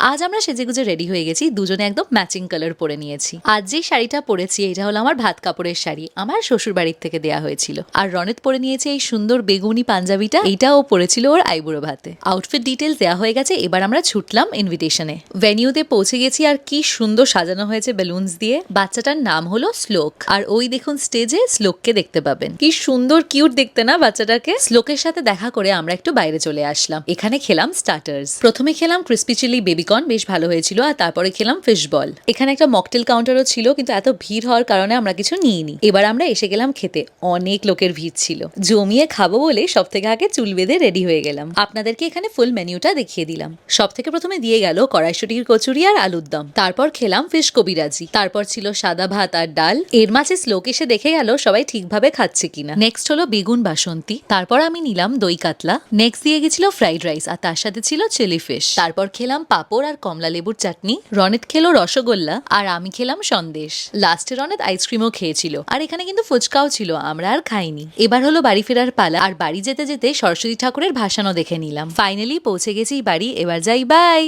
আজ আমরা সেজেগুজে রেডি হয়ে গেছি, দুজনে একদম ম্যাচিং কালার পরে নিয়েছি। আজ যে শাড়িটা পরেছি এটা হলো আমার ভাত কাপড়ের শাড়ি, আমার শ্বশুর বাড়ির থেকে দেয়া হয়েছিল। আর রনেত পরে নিয়েছে এই সুন্দর বেগুনি পাঞ্জাবিটা, এইটা ও পরেছিল ওর আইবুড়ো ভাতে। আউটফিট ডিটেলস দেওয়া হয়ে গেছে, এবার আমরা ছুটলাম ইনভিটেশনে। ভেনিউতে পৌঁছে গেছি আর কি সুন্দর সাজানো হয়েছে বেলুনস দিয়ে। বাচ্চাটার নাম হলো শ্লোক, আর ওই দেখুন স্টেজে শ্লোককে দেখতে পাবেন। কি সুন্দর কিউট দেখতে না বাচ্চাটাকে। শ্লোকের সাথে দেখা করে আমরা একটু বাইরে চলে আসলাম। এখানে খেলাম স্টার্টার্স। প্রথমে খেলাম ক্রিসপি চিলি বেবিকর্ন, বেশ ভালো হয়েছিল। আর তারপরে খেলাম ফিশ বল। এখানে একটা মকটেল কাউন্টারও ছিল, কিন্তু এত ভিড় হওয়ার কারণে আমরা কিছু নিইনি। এবার আমরা এসে গেলাম খেতে। অনেক লোকের ভিড় ছিল, জমিয়ে খাবো বলে সব থেকে আগে চুল বেঁধে রেডি হয়ে গেলাম। আপনাদেরকে এখানে ফুল মেনিউটা দেখিয়ে দিলাম। সব থেকে প্রথমে দিয়ে গেল কড়াইশুটির কচুরি আর আলুর দম। তারপর খেলাম ফিশ কবিরাজি। তারপর ছিল সাদা ভাত আর ডাল। এর মাঝে শ্লোক এসে দেখে গেল সবাই ঠিকভাবে খাচ্ছে কিনা। নেক্সট হলো বেগুন বাসন্তী। তারপর আমি নিলাম দই কাতলা। নেক্সট দিয়ে গেছিল ফ্রাইড রাইস, আর তার সাথে ছিল চিলি ফিশ। তারপর খেলাম পাঁপড় আর কমলা লেবুর চাটনি। রনেত খেলো রসগোল্লা আর আমি খেলাম সন্দেশ। লাস্টে রনেত আইসক্রিমও খেয়েছিল। আর এখানে কিন্তু ফুচকাও ছিল, আমরা আর খাইনি। এবার হলো বাড়ি ফেরার পালা, আর বাড়ি যেতে যেতে সরস্বতী ঠাকুরের ভাসানও দেখে নিলাম। ফাইনালি পৌঁছে গেছি বাড়ি, এবার যাই বাই।